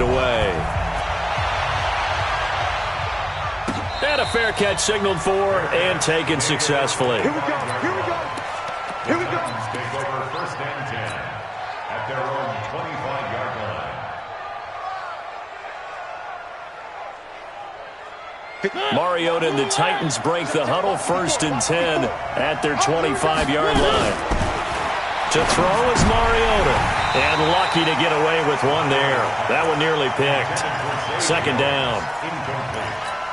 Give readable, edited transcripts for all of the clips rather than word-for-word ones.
away. And a fair catch signaled for and taken successfully. Here we go. Here we go. Here we go. Take over 1st and 10 at their own 25-yard line. Mariota and the Titans break the huddle 1st and 10 at their 25-yard line. To throw is Mariota. And lucky to get away with one there. That one nearly picked. 2nd down.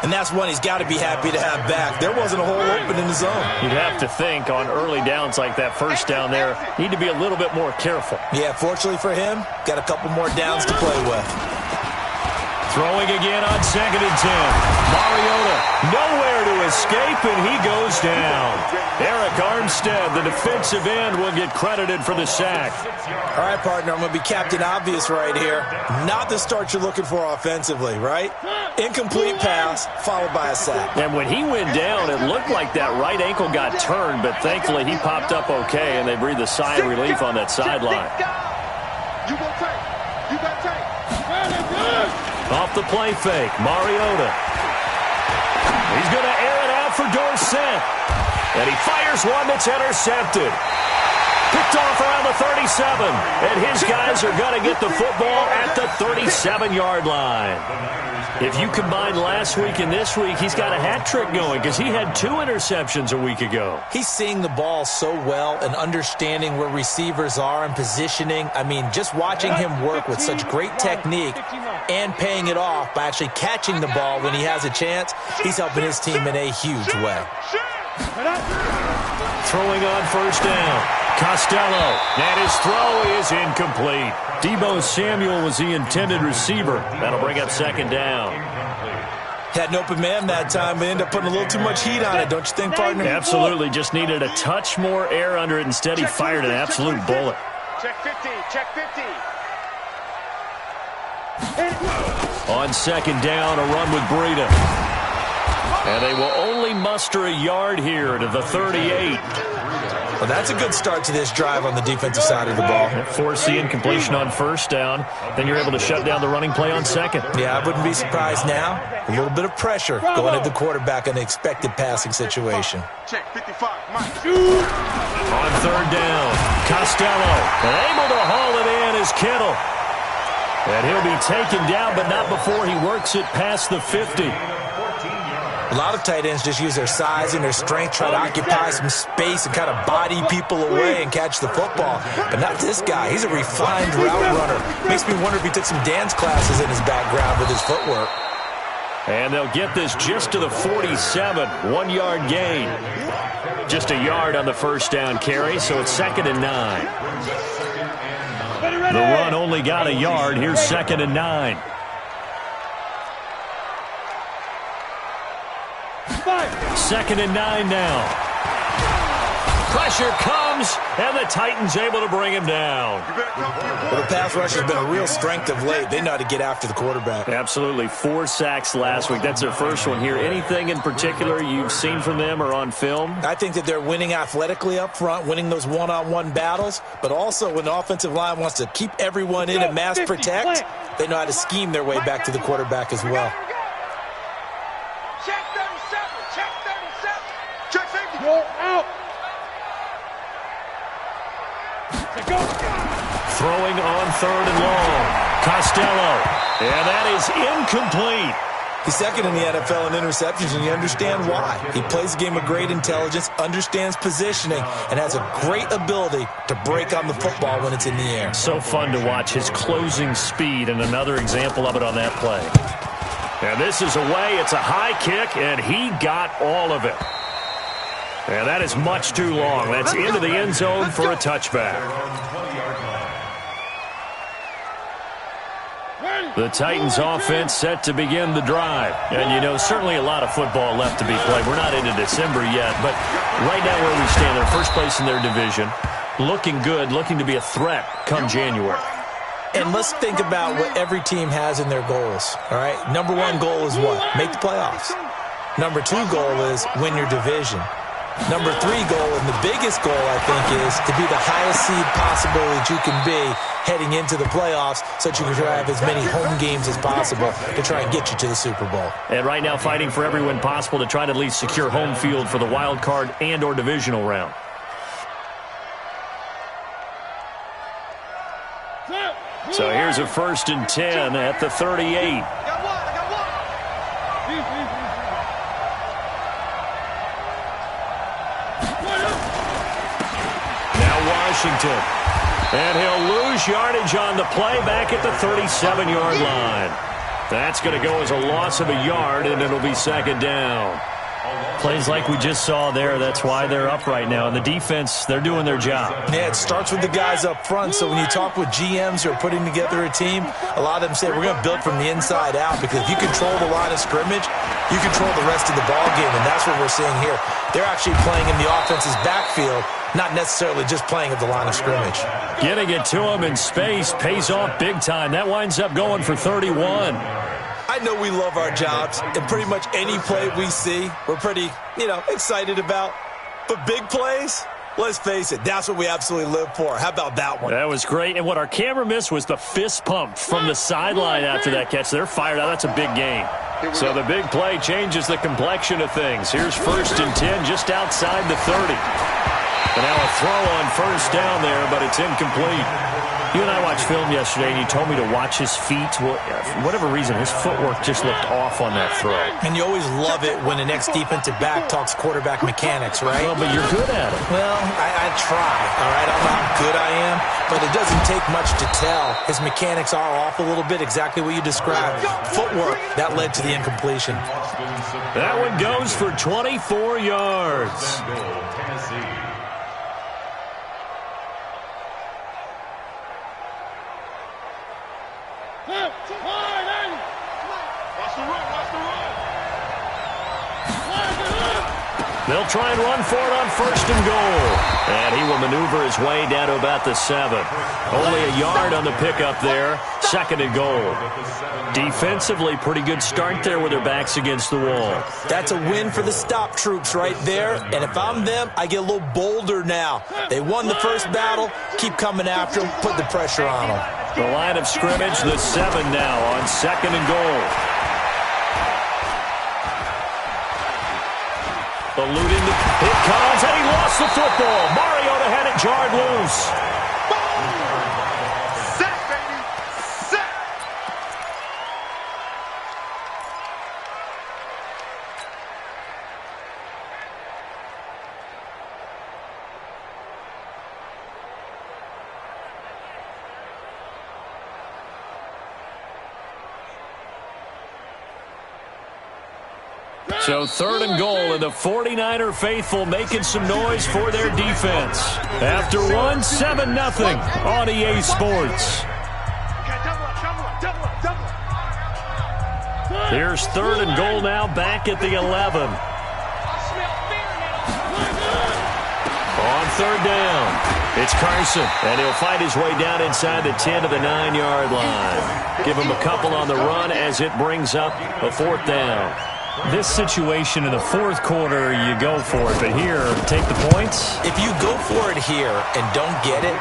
And that's one he's got to be happy to have back. There wasn't a hole open in the zone. You'd have to think on early downs like that 1st down there, need to be a little bit more careful. Yeah, fortunately for him, got a couple more downs to play with. Throwing again on 2nd and 10. Mariota nowhere to escape, and he goes down. Eric Armstead, the defensive end, will get credited for the sack. All right, partner, I'm going to be Captain Obvious right here. Not the start you're looking for offensively, right? Incomplete pass, followed by a sack. And when he went down, it looked like that right ankle got turned, but thankfully he popped up okay, and they breathed a sigh of relief on that sideline. You got take. You got take. Off the play fake, Mariota. He's going to air it out for Dorsett. And he fires one that's intercepted. Picked off around the 37. And his guys are going to get the football at the 37-yard line. If you combine last week and this week, he's got a hat trick going because he had 2 interceptions a week ago. He's seeing the ball so well and understanding where receivers are and positioning. I mean, just watching him work with such great technique and paying it off by actually catching the ball when he has a chance, he's helping his team in a huge way. Throwing on 1st down. Costello, and his throw is incomplete. Deebo Samuel was the intended receiver. That'll bring up 2nd down. Had an open man that time, but ended up putting a little too much heat on it, don't you think, partner? Absolutely, just needed a touch more air under it. Instead, he fired an absolute bullet. Check 50, check 50. On 2nd down, a run with Breida. And they will only muster a yard here to the 38. Well, that's a good start to this drive on the defensive side of the ball. Force the incompletion on 1st down. Then you're able to shut down the running play on 2nd. Yeah, I wouldn't be surprised now. A little bit of pressure going at the quarterback in the expected passing situation. Check 55. On 3rd down, Costello. And able to haul it in is Kittle. And he'll be taken down, but not before he works it past the 50. A lot of tight ends just use their size and their strength, try to occupy some space and kind of body people away and catch the football. But not this guy. He's a refined route runner. Makes me wonder if he took some dance classes in his background with his footwork. And they'll get this just to the 47, 1-yard gain. Just a yard on the 1st down carry, so it's 2nd and 9. The run only got a yard. Here's 2nd and 9. 2nd and 9 now. Pressure comes, and the Titans able to bring him down. Well, the pass rush has been a real strength of late. They know how to get after the quarterback. Absolutely. 4 sacks last week. That's their first one here. Anything in particular you've seen from them or on film? I think that they're winning athletically up front, winning those one-on-one battles, but also when the offensive line wants to keep everyone in and mass protect, they know how to scheme their way back to the quarterback as well. Check 37, check 37. Check 50. Go out. Throwing on 3rd and long. Costello. And that is incomplete. He's 2nd in the NFL in interceptions, and you understand why. He plays a game of great intelligence, understands positioning, and has a great ability to break on the football when it's in the air. So fun to watch his closing speed, and another example of it on that play. And this is away. It's a high kick, and he got all of it. And that is much too long. That's into the end zone for a touchback. The Titans offense set to begin the drive. And, you know, certainly a lot of football left to be played. We're not into December yet, but right now where we stand, they're first place in their division. Looking good, looking to be a threat come January. And let's think about what every team has in their goals, all right? Number 1 goal is what? Make the playoffs. Number 2 goal is win your division. Number 3 goal, and the biggest goal, I think, is to be the highest seed possible that you can be heading into the playoffs so that you can try to have as many home games as possible to try and get you to the Super Bowl. And right now fighting for every win possible to try to at least secure home field for the wild card and or divisional round. So here's a 1st and 10 at the 38. Washington. And he'll lose yardage on the play back at the 37-yard line. That's going to go as a loss of a yard, and it'll be 2nd down. Plays like we just saw there, that's why they're up right now. And the defense, they're doing their job. Yeah, it starts with the guys up front. So when you talk with GMs who are putting together a team, a lot of them say we're going to build from the inside out, because if you control the line of scrimmage, you control the rest of the ball game, and that's what we're seeing here. They're actually playing in the offense's backfield, not necessarily just playing at the line of scrimmage. Getting it to him in space pays off big time. That winds up going for 31. I know we love our jobs, and pretty much any play we see, we're pretty, excited about. But big plays, let's face it, that's what we absolutely live for. How about that one? That was great, and what our camera missed was the fist pump from the sideline after that catch. They're fired out. That's a big game. So the big play changes the complexion of things. Here's 1st and 10 just outside the 30. And now a throw on 1st down there, but it's incomplete. You and I watched film yesterday, and you told me to watch his feet. Well, for whatever reason, his footwork just looked off on that throw. And you always love it when the next defensive back talks quarterback mechanics, right? Well, but you're good at it. Well, I try, all right? I don't know how good I am, but it doesn't take much to tell. His mechanics are off a little bit, exactly what you described. Footwork, that led to the incompletion. That one goes for 24 yards. They'll try and run for it on 1st and goal. And he will maneuver his way down to about the 7. Only a yard on the pickup there. 2nd and goal. Defensively, pretty good start there with their backs against the wall. That's a win for the stop troops right there. And if I'm them, I get a little bolder now. They won the first battle. Keep coming after them. Put the pressure on them. The line of scrimmage, the 7 now on 2nd and goal. Eluding the hit comes, and he lost the football. Mariota had it jarred loose. Sack, baby. Sack. So 3rd and goal, and the 49er faithful making some noise for their defense. After one, 7-0 on EA Sports. Here's 3rd and goal now, back at the 11. On 3rd down, it's Carson, and he'll fight his way down inside the 10 to the 9-yard line. Give him a couple on the run as it brings up a 4th down. This situation in the 4th quarter, you go for it. But here, take the points. If you go for it here and don't get it,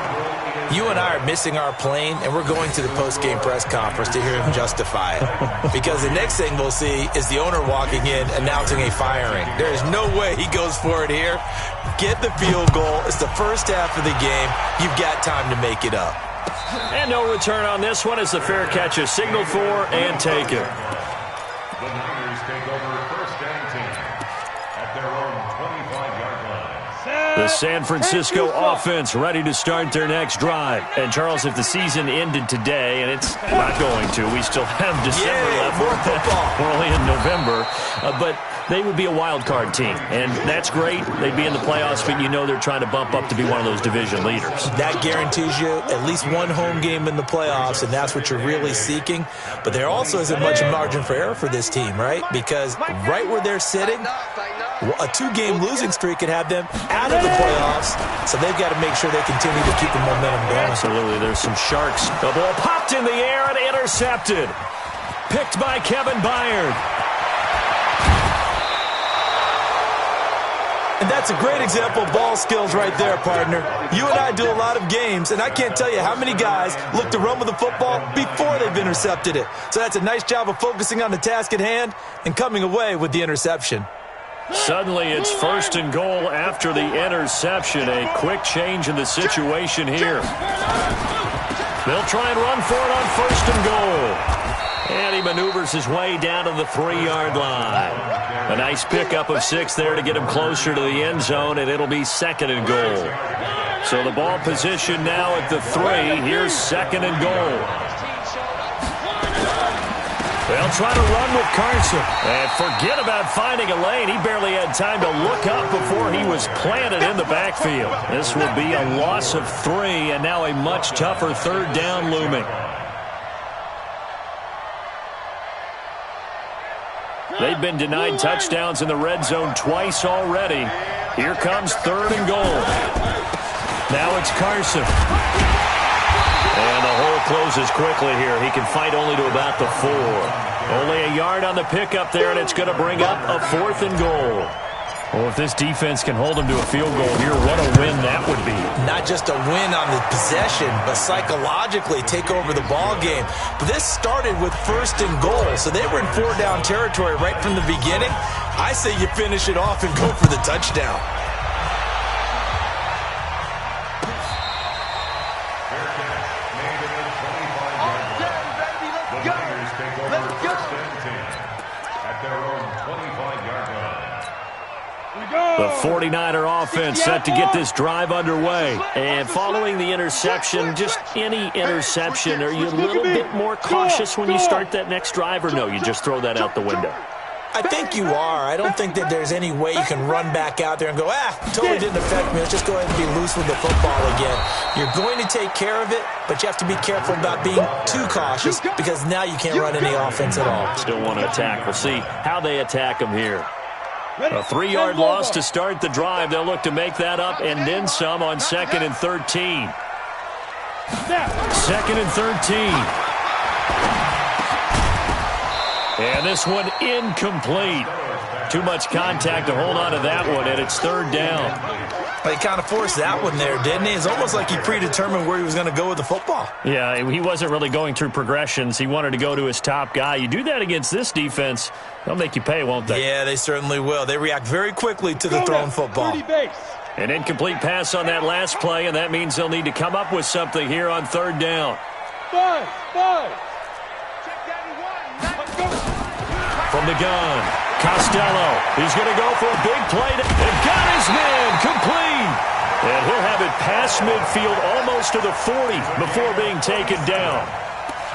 you and I are missing our plane, and we're going to the post-game press conference to hear him justify it. Because the next thing we'll see is the owner walking in announcing a firing. There is no way he goes for it here. Get the field goal. It's the first half of the game. You've got time to make it up. And no return on this one as the fair catch is signaled for and taken. The Niners take over 1st and 10 at their own 25-yard line. The San Francisco offense ready to start their next drive. And, Charles, if the season ended today, and it's not going to, we still have December left. More football. We're only in November. But they would be a wild card team, and that's great. They'd be in the playoffs, but you know they're trying to bump up to be one of those division leaders. That guarantees you at least one home game in the playoffs, and that's what you're really seeking. But there also isn't much margin for error for this team, right? Because right where they're sitting, a 2-game losing streak could have them out of the playoffs, so they've got to make sure they continue to keep the momentum going. Absolutely. There's some sharks. The ball popped in the air and intercepted. Picked by Kevin Byard. And that's a great example of ball skills right there, partner. You and I do a lot of games, and I can't tell you how many guys look to run with the football before they've intercepted it. So that's a nice job of focusing on the task at hand and coming away with the interception. Suddenly it's 1st and goal after the interception. A quick change in the situation here. They'll try and run for it on 1st and goal. And he maneuvers his way down to the 3-yard line. A nice pickup of 6 there to get him closer to the end zone, and it'll be 2nd and goal. So the ball position now at the 3. Here's 2nd and goal. They'll try to run with Carson. And forget about finding a lane. He barely had time to look up before he was planted in the backfield. This will be a loss of 3, and now a much tougher 3rd down looming. They've been denied touchdowns in the red zone twice already. Here comes 3rd and goal. Now it's Carson. And the hole closes quickly here. He can fight only to about the 4. Only a yard on the pickup there, and it's going to bring up a 4th and goal. Well, if this defense can hold him to a field goal here, what a win that would be. Not just a win on the possession, but psychologically take over the ball game. But this started with 1st and goal, so they were in 4-down territory right from the beginning. I say you finish it off and go for the touchdown. The 49er offense set to get this drive underway. And following the interception, just any interception, are you a little bit more cautious when you start that next drive, or no, you just throw that out the window? I think you are. I don't think that there's any way you can run back out there and go, totally didn't affect me. Let's just go ahead and be loose with the football again. You're going to take care of it, but you have to be careful about being too cautious because now you can't run any offense at all. Still want to attack. We'll see how they attack him here. A 3-yard loss to start the drive. They'll look to make that up and then some on 2nd and 13. 2nd and 13. And this one incomplete. Too much contact to hold on to that one, and it's 3rd down. He kind of forced that one there, didn't he? It's almost like he predetermined where he was going to go with the football. Yeah, he wasn't really going through progressions. He wanted to go to his top guy. You do that against this defense, they'll make you pay, won't they? Yeah, they certainly will. They react very quickly to the thrown football. An incomplete pass on that last play, and that means they'll need to come up with something here on 3rd down. 5. From the gun, Costello. He's going to go for a big play. And got his man complete. And he'll have it past midfield almost to the 40 before being taken down.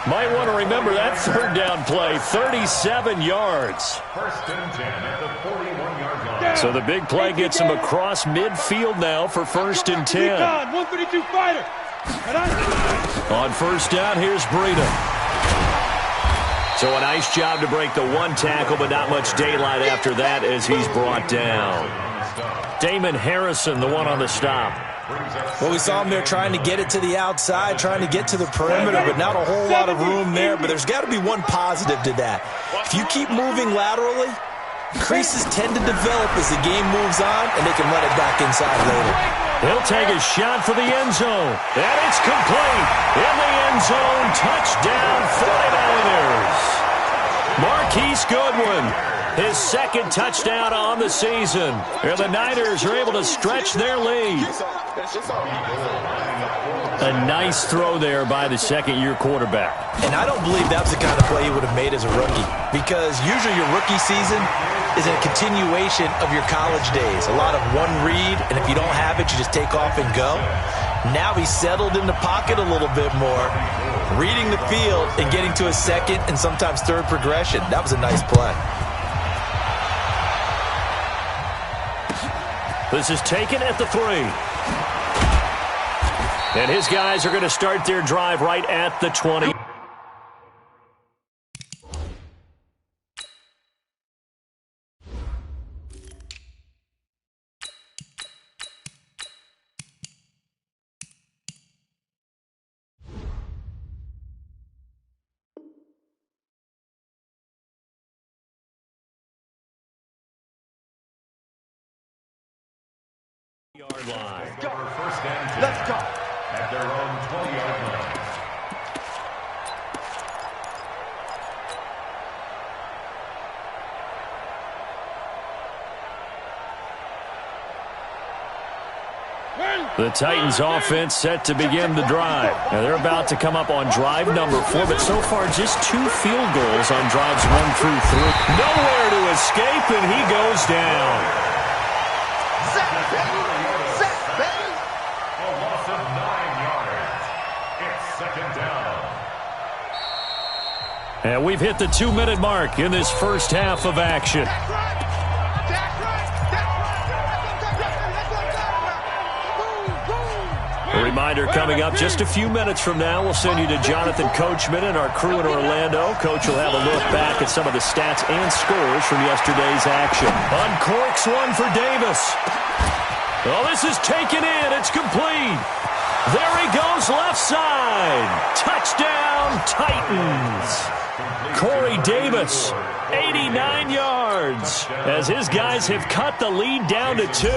Might want to remember that 3rd down play, 37 yards. 1st and 10 at the 41-yard line. So the big play gets him across midfield now for 1st and 10. 152 fighter. On 1st down, here's Breida. So a nice job to break the 1 tackle, but not much daylight after that as he's brought down. Damon Harrison, the one on the stop. Well, we saw him there trying to get it to the outside, trying to get to the perimeter, but not a whole lot of room there. But there's got to be one positive to that. If you keep moving laterally, creases tend to develop as the game moves on, and they can run it back inside later. He'll take a shot for the end zone. And it's complete. In the end zone, touchdown 49ers. Marquise Goodwin, his 2nd touchdown on the season. And the Niners are able to stretch their lead. A nice throw there by the 2nd-year quarterback. And I don't believe that was the kind of play he would have made as a rookie, because usually your rookie season is a continuation of your college days. A lot of one read, and if you don't have it, you just take off and go. Now he's settled in the pocket a little bit more, reading the field and getting to his 2nd and sometimes 3rd progression. That was a nice play. This is taken at the 3. And his guys are going to start their drive right at the 20. 20-yard line. Let's go. First and 10. Let's go. At their own 20-yard line. The Titans offense set to begin the drive. Now they're about to come up on drive number 4, but so far just 2 field goals on drives 1 through 3. Nowhere to escape, and he goes down. Set, baby. Set, baby. A loss of 9 yards. It's second down. And we've hit the 2-minute mark in this first half of action. That's right. That's right. That's right. A reminder coming up just a few minutes from now. We'll send you to Jonathan Coachman and our crew in Orlando. Coach will have a look back at some of the stats and scores from yesterday's action. Uncorks one for Davis. Oh, this is taken in. It's complete. There he goes, left side. Touchdown, Titans. Corey Davis, 89 yards, as his guys have cut the lead down to 2.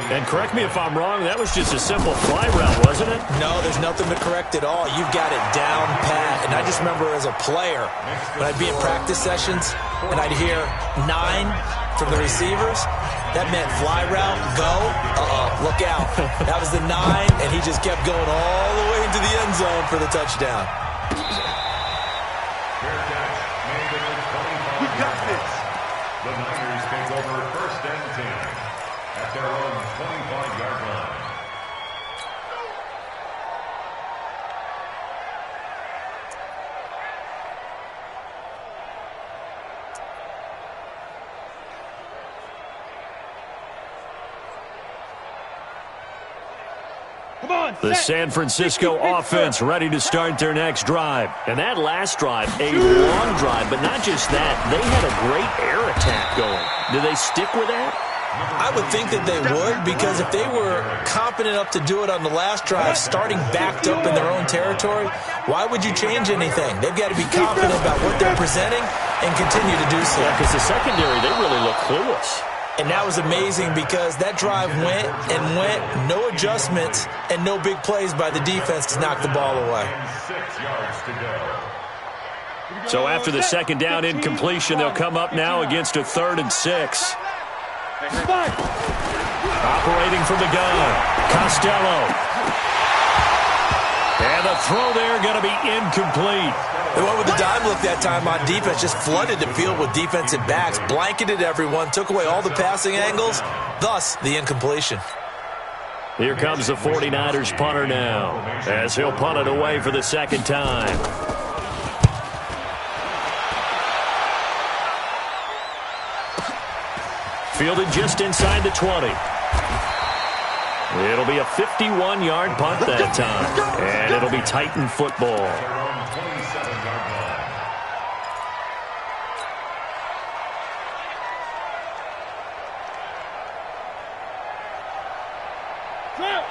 And correct me if I'm wrong, that was just a simple fly route, wasn't it? No, there's nothing to correct at all. You've got it down pat. And I just remember as a player, when I'd be in practice sessions and I'd hear 9 from the receivers, that meant fly route, go, look out. That was the 9, and he just kept going all the way into the end zone for the touchdown. We got this. The Niners take over first and 10 at their own 25-yard line. The San Francisco offense ready to start their next drive. And that last drive, a long drive, but not just that. They had a great air attack going. Do they stick with that? I would think that they would, because if they were confident enough to do it on the last drive, starting backed up in their own territory, why would you change anything? They've got to be confident about what they're presenting and continue to do so. Yeah, because the secondary, they really look clueless. And that was amazing because that drive went and went, no adjustments, and no big plays by the defense to knock the ball away. 6 yards to go. So after the second down incompletion, they'll come up now against a 3rd and 6. Operating from the gun, Costello. And the throw there going to be incomplete. They went with the dime look that time on defense, just flooded the field with defensive backs, blanketed everyone, took away all the passing angles, thus the incompletion. Here comes the 49ers punter now, as he'll punt it away for the second time. Fielded just inside the 20. It'll be a 51-yard punt that time, and it'll be Titan football. Their own 27-yard line.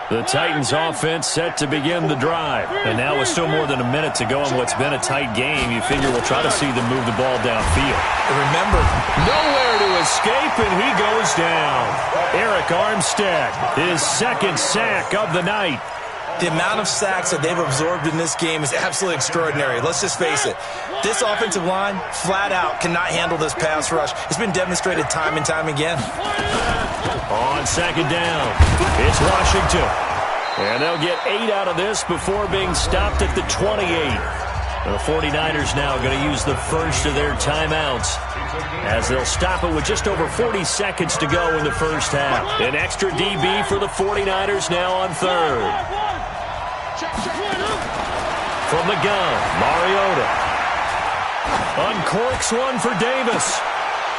The Titans offense set to begin the drive. And now with still more than a minute to go in what's been a tight game, you figure we'll try to see them move the ball downfield. And remember, Nowhere to escape, and he goes down. Eric Armstead, his 2nd sack of the night. the amount of sacks that they've absorbed in this game is absolutely extraordinary. Let's just face it. This offensive line, flat out, cannot handle this pass rush. It's been demonstrated time and time again. On second down, it's Washington. And they'll get 8 out of this before being stopped at the 28. The 49ers now going to use the first of their timeouts as they'll stop it with just over 40 seconds to go in the first half. An extra DB for the 49ers now on third. From the gun, Mariota. Uncorks one for Davis.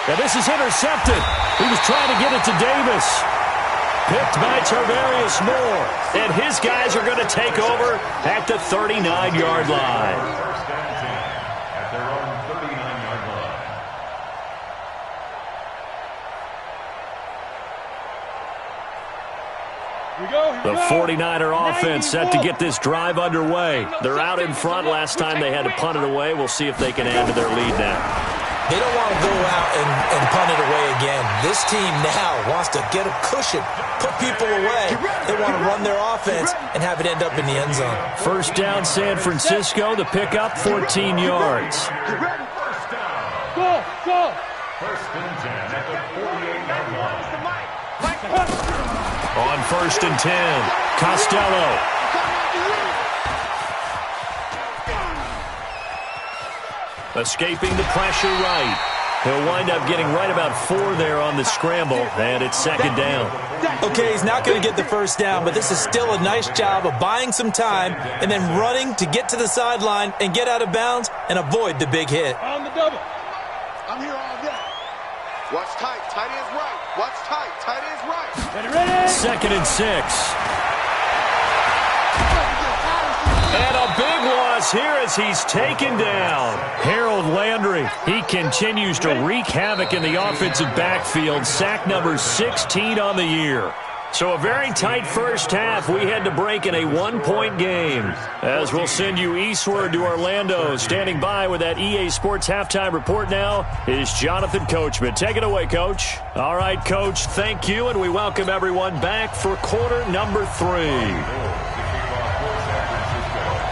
And this is intercepted. He was trying to get it to Davis. Picked by Tarvarius Moore. And his guys are going to take over at the 39-yard line. First and 10 at their own 39-yard line. The 49er offense set to get this drive underway. They're out in front. Last time they had to punt it away. We'll see if they can add to their lead now. They don't want to go out and punt it away again. This team now wants to get a cushion, put people away. They want to run their offense and have it end up in the end zone. First down, San Francisco. The pickup, 14 yards. Go, go. First and 10 at the 48-yard line. On first and 10, Costello. Escaping the pressure right. He'll wind up getting right about 4 there on the scramble, and it's second down. Okay, he's not going to get the first down, but this is still a nice job of buying some time and then running to get to the sideline and get out of bounds and avoid the big hit. On the double. I'm here all day. Watch tight. Tight end's right. Watch tight. Tight end's right. Ready? Second and 6. And a big loss here as he's taken down. Harold Landry, he continues to wreak havoc in the offensive backfield. Sack number 16 on the year. So a very tight first half. We had to break in a 1-point game. As we'll send you eastward to Orlando. Standing by with that EA Sports halftime report now is Jonathan Coachman. Take it away, Coach. All right, Coach, thank you, and we welcome everyone back for quarter number 3.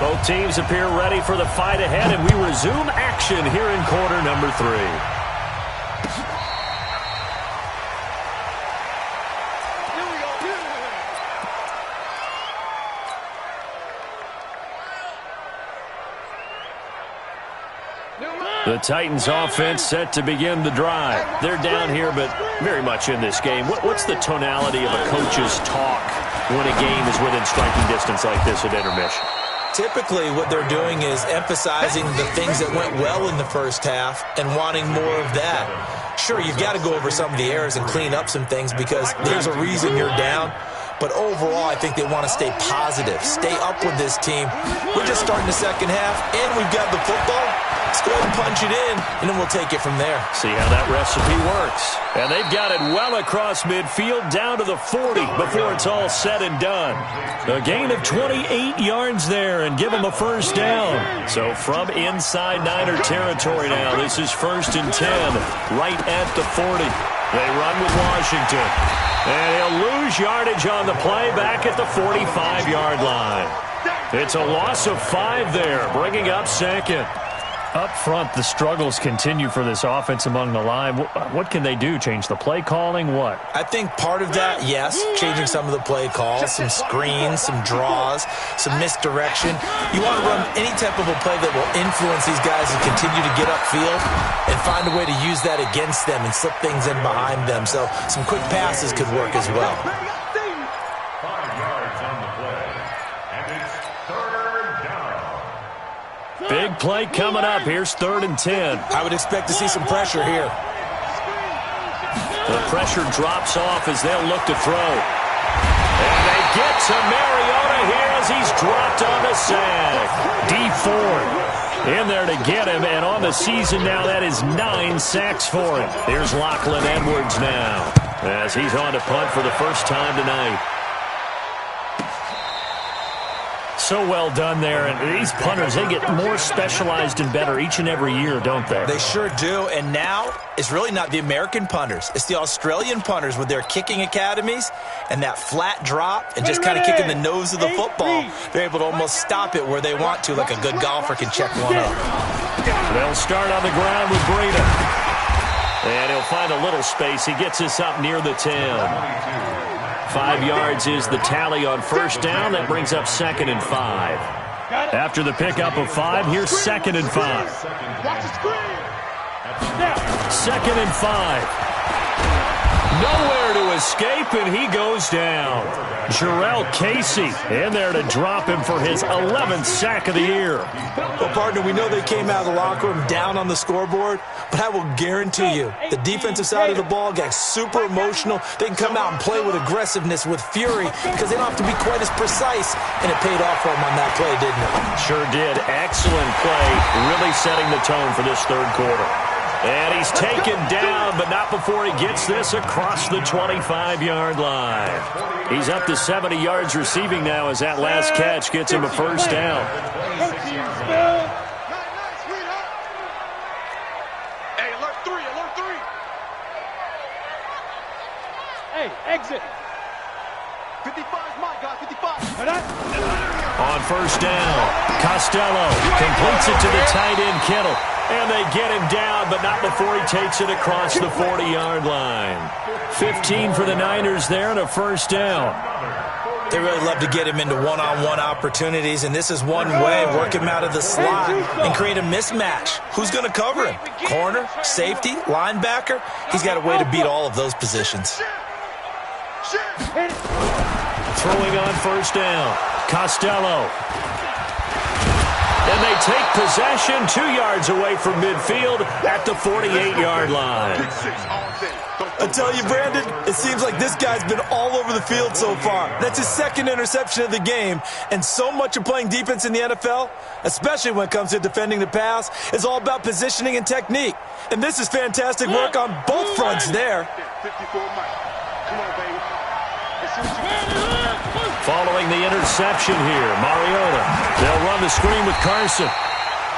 Both teams appear ready for the fight ahead, and we resume action here in quarter number 3. The Titans offense set to begin the drive. They're down here, but very much in this game. What's the tonality of a coach's talk when a game is within striking distance like this at intermission? Typically, what they're doing is emphasizing the things that went well in the first half and wanting more of that. Sure, you've got to go over some of the errors and clean up some things because there's a reason you're down. But overall, I think they want to stay positive, stay up with this team. We're just starting the second half, and we've got the football. Let's go ahead and punch it in, and then we'll take it from there. See how that recipe works. And they've got it well across midfield, down to the 40 before it's all said and done. A gain of 28 yards there and give them a first down. So from inside Niner territory now, this is first and 10, right at the 40. They run with Washington. And he'll lose yardage on the play back at the 45-yard line. It's a loss of 5 there, bringing up second. Up front, the struggles continue for this offense among the line. What can they do? Change the play calling? What? I think part of that, yes, changing some of the play calls, some screens, some draws, some misdirection. You want to run any type of a play that will influence these guys and continue to get upfield and find a way to use that against them and slip things in behind them. So some quick passes could work as well. 5 yards on the play, and it's third down. Big play coming up. Here's third and 10. I would expect to see some pressure here. The pressure drops off as they'll look to throw. And they get to Mariota here as he's dropped on the sack. D Ford in there to get him, and on the season now, that is 9 sacks for him. Here's Lachlan Edwards now as he's on to punt for the first time tonight. So well done there, and these punters, they get more specialized and better each and every year, don't they? They sure do, and now it's really not the American punters. It's the Australian punters with their kicking academies and that flat drop and just kind of kicking the nose of the football. They're able to almost stop it where they want to, like a good golfer can check one up. They'll start on the ground with Breida. And he'll find a little space. He gets us up near the 10. 5 yards is the tally on first down. That brings up second and 5. After the pickup of 5, here's second and 5. Second and 5. Nowhere to escape, and he goes down. Jarrell Casey in there to drop him for his 11th sack of the year. Well, partner, we know they came out of the locker room down on the scoreboard, but I will guarantee you the defensive side of the ball got super emotional. They can come out and play with aggressiveness, with fury, because they don't have to be quite as precise, and it paid off for them on that play, didn't it? Sure did. Excellent play, really setting the tone for this third quarter. And he's taken down, but not before he gets this across the 25-yard line. He's up to 70 yards receiving now as that last catch gets him a first down. Hey, look. Hey, exit. 55 is mine, guys. 55. On first down, Costello completes it to the tight end, Kittle. And they get him down, but not before he takes it across the 40-yard line. 15 for the Niners there and a first down. They really love to get him into one-on-one opportunities, and this is one way, work him out of the slot and create a mismatch. Who's going to cover him? Corner, safety, linebacker? He's got a way to beat all of those positions. Throwing on first down, Costello. And they take possession 2 yards away from midfield at the 48-yard line. I tell you, Brandon, it seems like this guy's been all over the field so far. That's his second interception of the game, and so much of playing defense in the NFL, especially when it comes to defending the pass, is all about positioning and technique. And this is fantastic work on both fronts there. 54 Mike. Come on, baby. Following the interception here, Mariota. They'll run the screen with Carson.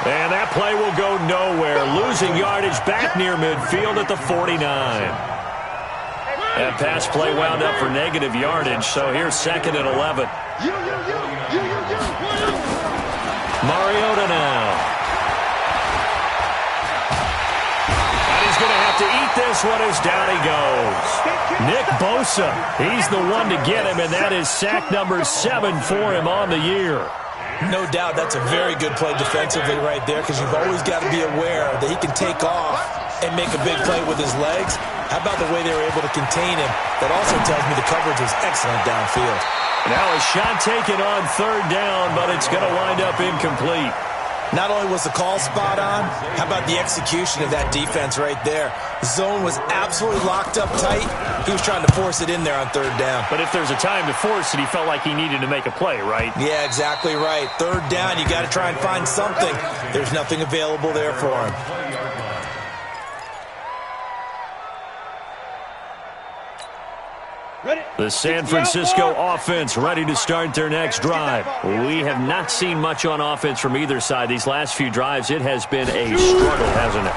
And that play will go nowhere, losing yardage back near midfield at the 49. That pass play wound up for negative yardage, so here's 2nd and 11. Mariota now. And he's going to have to eat this one as down he goes. Nick Bosa, he's the one to get him, and that is sack number 7 for him on the year. No doubt that's a very good play defensively right there, because you've always got to be aware that he can take off and make a big play with his legs. How about the way they were able to contain him? That also tells me the coverage was excellent downfield. Now a shot taken on 3rd down, but it's going to wind up incomplete. Not only was the call spot on, how about the execution of that defense right there? The zone was absolutely locked up tight. He was trying to force it in there on 3rd down. But if there's a time to force it, he felt like he needed to make a play, right? Yeah, exactly right. 3rd down, you got to try and find something. There's nothing available there for him. The San Francisco offense ready to start their next drive. We have not seen much on offense from either side. These last few drives, it has been a struggle, hasn't it?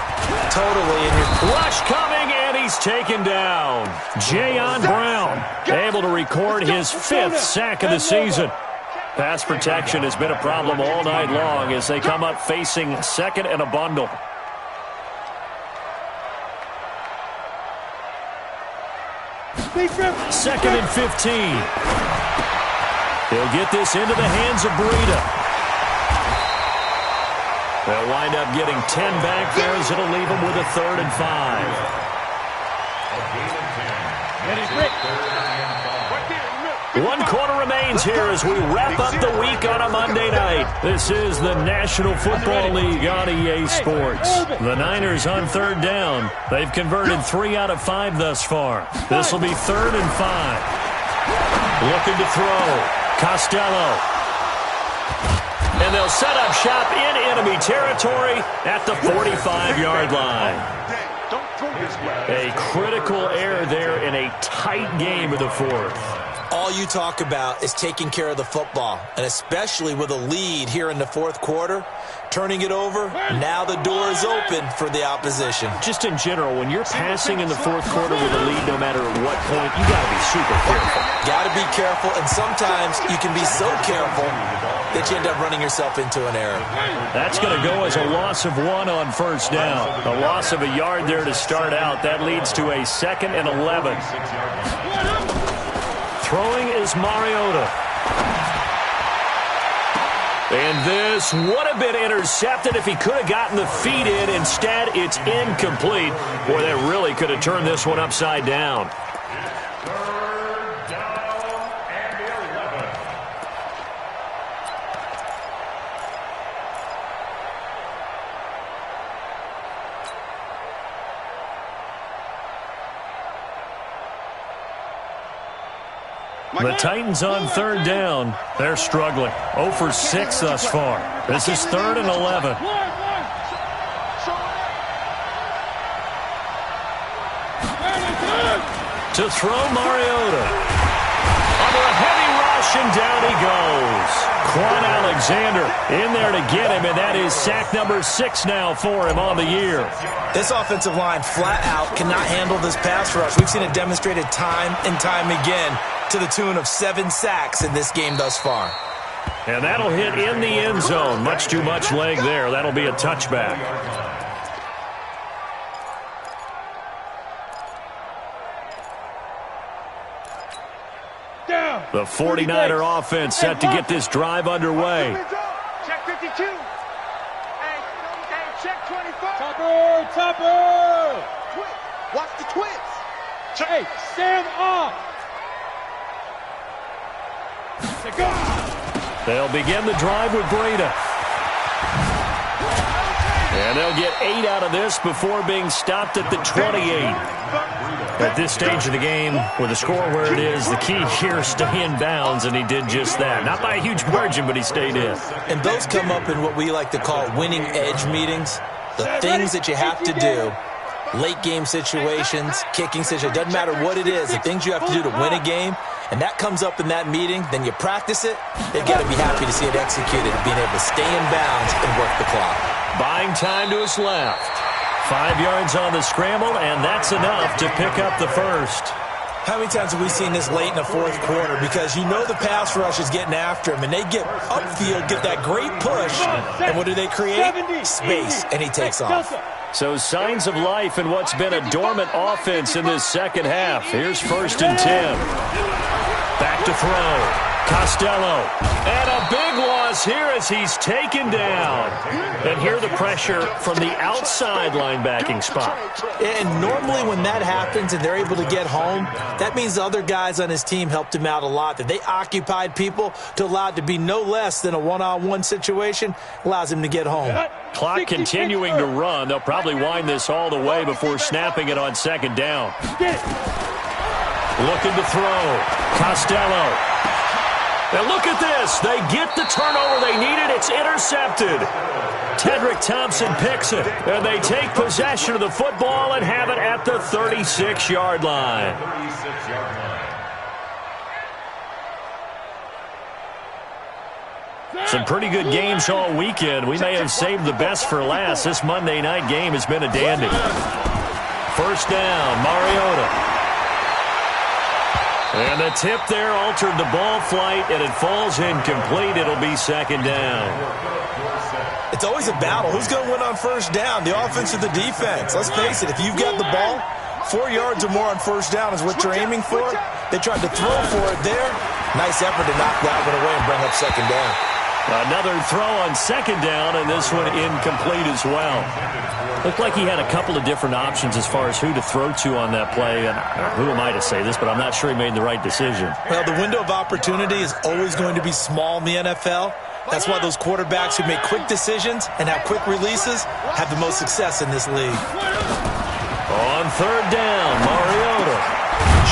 Totally. Rush coming, and he's taken down. Jayon Brown able to record his 5th sack of the season. Pass protection has been a problem all night long as they come up facing 2nd and a bundle. Second and 15. He'll get this into the hands of Breida. They'll wind up getting 10 back there as it'll leave him with a 3rd and 5. 1 quarter remains here as we wrap up the week on a Monday night. This is the National Football League on EA Sports. The Niners on 3rd down. They've converted 3 out of 5 thus far. This will be 3rd and 5. Looking to throw. Costello. And they'll set up shop in enemy territory at the 45-yard line. A critical error there in a tight game of the 4th. All you talk about is taking care of the football, and especially with a lead here in the 4th quarter, turning it over, now the door is open for the opposition. Just in general, when you're passing in the 4th quarter with a lead, no matter at what point, you got to be super careful. Got to be careful, and sometimes you can be so careful that you end up running yourself into an error. That's going to go as a loss of 1 on first down. A loss of a yard there to start out. That leads to a 2nd and 11. Throwing is Mariota. And this would have been intercepted if he could have gotten the feet in. Instead, it's incomplete. Boy, that really could have turned this one upside down. 3rd down and 11. The Titans on 3rd down. They're struggling. 0 for 6 thus far. This is 3rd and 11. To throw Mariota. Under a heavy rush, and down he goes. Quan Alexander in there to get him, and that is sack number 6 now for him on the year. This offensive line flat out cannot handle this pass rush. We've seen it demonstrated time and time again to the tune of 7 sacks in this game thus far. And that'll hit in the end zone. Much too much leg there. That'll be a touchback. The 49er offense set to get this drive underway. Check 52. Hey, check 24. Topper! Watch the twins. Hey, stand off. Go. They'll begin the drive with Breida. And they'll get 8 out of this before being stopped at the 28. At this stage of the game, with the score where it is, the key here is stay in bounds, and he did just that. Not by a huge margin, but he stayed in. And those come up in what we like to call winning edge meetings. The things that you have to do, late game situations, kicking situations, doesn't matter what it is, the things you have to do to win a game, and that comes up in that meeting, then you practice it, they've got to be happy to see it executed, being able to stay in bounds and work the clock. Buying time to his left. 5 yards on the scramble, and that's enough to pick up the first. How many times have we seen this late in the fourth quarter? Because you know the pass rush is getting after him, and they get upfield, get that great push, and what do they create? Space, and he takes off. So signs of life in what's been a dormant offense in this second half. Here's 1st and 10. Back to throw. Costello. And a big loss here as he's taken down. And here the pressure from the outside linebacking spot. And normally when that happens and they're able to get home, that means the other guys on his team helped him out a lot. That they occupied people to allow it to be no less than a one-on-one situation, allows him to get home. Clock continuing to run. They'll probably wind this all the way before snapping it on 2nd down. Looking to throw. Costello. And look at this. They get the turnover they needed. It's intercepted. Tedrick Thompson picks it. And they take possession of the football and have it at the 36-yard line. Some pretty good games all weekend. We may have saved the best for last. This Monday night game has been a dandy. 1st down, Mariota. And the tip there altered the ball flight, and it falls incomplete. It'll be 2nd down. It's always a battle. Who's going to win on 1st down, the offense or the defense? Let's face it, if you've got the ball, 4 yards or more on 1st down is what you're aiming for. They tried to throw for it there. Nice effort to knock that one away and bring up 2nd down. Another throw on 2nd down, and this one incomplete as well. Looked like he had a couple of different options as far as who to throw to on that play. And who am I to say this, but I'm not sure he made the right decision. Well, the window of opportunity is always going to be small in the NFL. That's why those quarterbacks who make quick decisions and have quick releases have the most success in this league. On 3rd down, Mariota.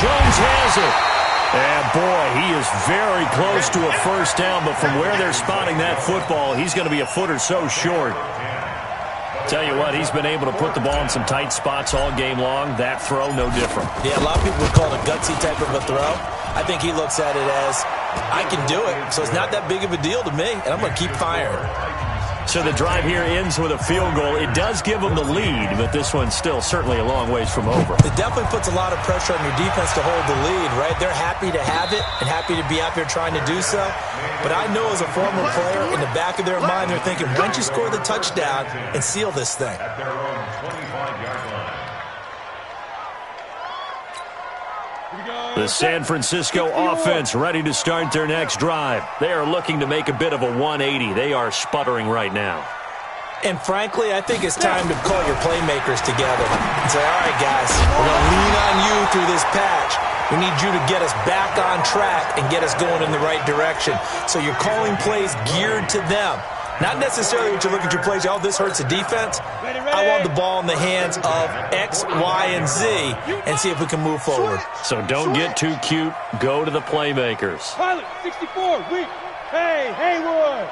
Jones has it. And, boy, he is very close to a 1st down, but from where they're spotting that football, he's going to be a foot or so short. Tell you what, he's been able to put the ball in some tight spots all game long. That throw, no different. Yeah, a lot of people would call it a gutsy type of a throw. I think he looks at it as, I can do it, so it's not that big of a deal to me, and I'm going to keep firing. So the drive here ends with a field goal. It does give them the lead, but this one's still certainly a long ways from over. It definitely puts a lot of pressure on your defense to hold the lead, right? They're happy to have it and happy to be out there trying to do so. But I know as a former player, in the back of their mind, they're thinking, why don't you score the touchdown and seal this thing? At their own 25-yard line. The San Francisco offense ready to start their next drive. They are looking to make a bit of a 180. They are sputtering right now. And frankly, I think it's time to call your playmakers together and say, all right, guys, we're going to lean on you through this patch. We need you to get us back on track and get us going in the right direction. So you're calling plays geared to them. Not necessarily what you look at your plays, oh, this hurts the defense. I want the ball in the hands of X, Y, and Z and see if we can move forward. So don't get too cute. Go to the playmakers. Pilot, 64, weak. Hey, Haywood.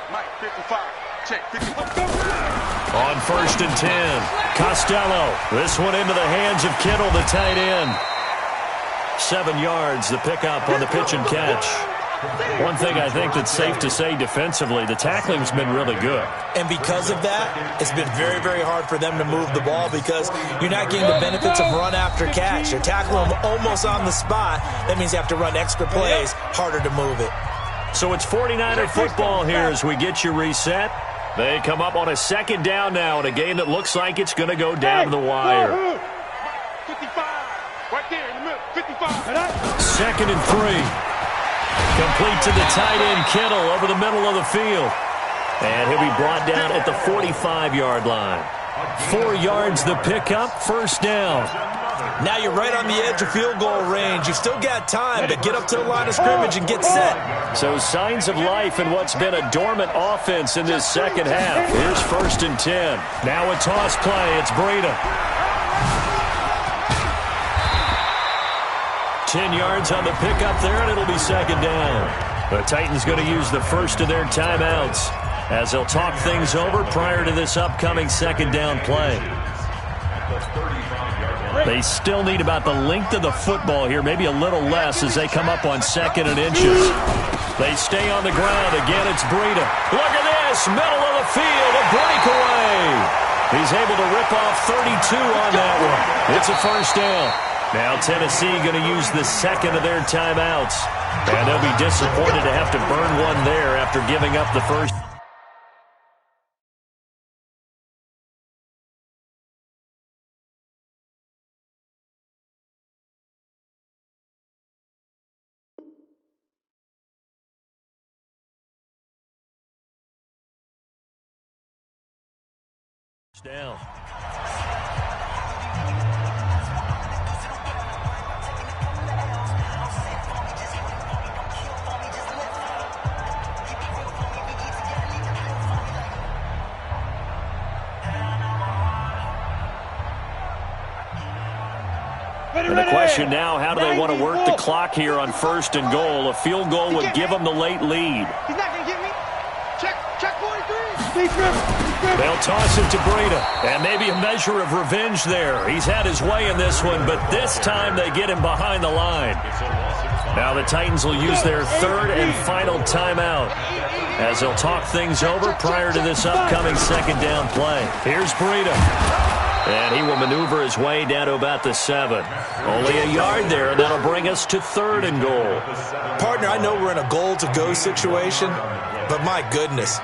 Mike, 55. Check, 55. On 1st and 10, Costello. This one into the hands of Kittle, the tight end. 7 yards, the pickup on the pitch and catch. One thing I think that's safe to say defensively, the tackling's been really good. And because of that, it's been very, very hard for them to move the ball because you're not getting the benefits of run after catch. You're tackling them almost on the spot. That means you have to run extra plays, harder to move it. So it's 49er football here as we get you reset. They come up on a second down now in a game that looks like it's going to go down to the wire. 55. Right there in the middle. 55. Second and 3. Complete to the tight end, Kittle, over the middle of the field. And he'll be brought down at the 45-yard line. 4 yards the pickup, first down. Now you're right on the edge of field goal range. You've still got time to get up to the line of scrimmage and get set. So signs of life in what's been a dormant offense in this second half. Here's first and 10. Now a toss play. It's Breida. 10 yards on the pickup there, and it'll be second down. The Titans going to use the first of their timeouts as they'll talk things over prior to this upcoming second down play. They still need about the length of the football here, maybe a little less as they come up on second and inches. They stay on the ground. Again, it's Breida. Look at this, middle of the field, a breakaway. He's able to rip off 32 on that one. It's a first down. Now Tennessee going to use the second of their timeouts. And they'll be disappointed to have to burn one there after giving up the first. Down. And the question now, how do they want to work the clock here on first and goal? A field goal would give them the late lead. He's not going to get me. Check 43. They'll toss it to Breida. And maybe a measure of revenge there. He's had his way in this one, but this time they get him behind the line. Now the Titans will use their third and final timeout as they'll talk things over prior to this upcoming second down play. Here's Breida. And he will maneuver his way down to about the 7. Only a yard there, and that'll bring us to third and goal. Partner, I know we're in a goal-to-go situation, but my goodness,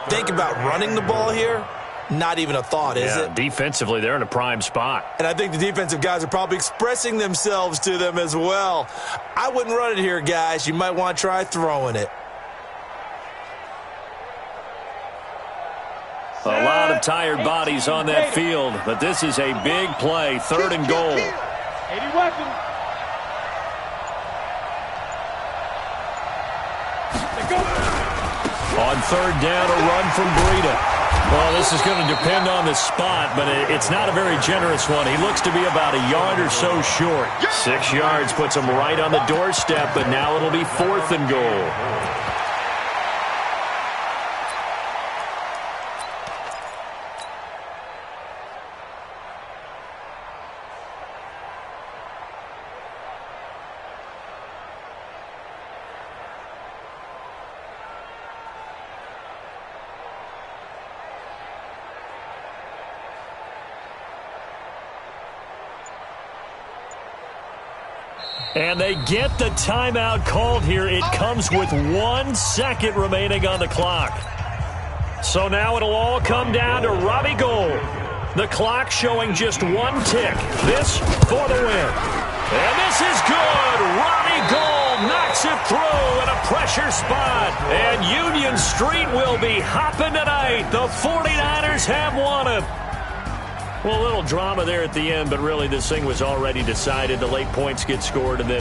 think about running the ball here. Not even a thought, is it? Defensively, they're in a prime spot. And I think the defensive guys are probably expressing themselves to them as well. I wouldn't run it here, guys. You might want to try throwing it. A lot of tired bodies on that field, but this is a big play, third and goal. 80 weapons. On third down, a run from Breida. Well, this is going to depend on the spot, but it's not a very generous one. He looks to be about a yard or so short. 6 yards puts him right on the doorstep, but now it'll be fourth and goal. And they get the timeout called here. It comes with 1 second remaining on the clock. So now it'll all come down to Robbie Gould. The clock showing just 1 tick. This for the win. And this is good. Robbie Gould knocks it through in a pressure spot. And Union Street will be hopping tonight. The 49ers have won it. Well, a little drama there at the end, but really this thing was already decided. The late points get scored, and then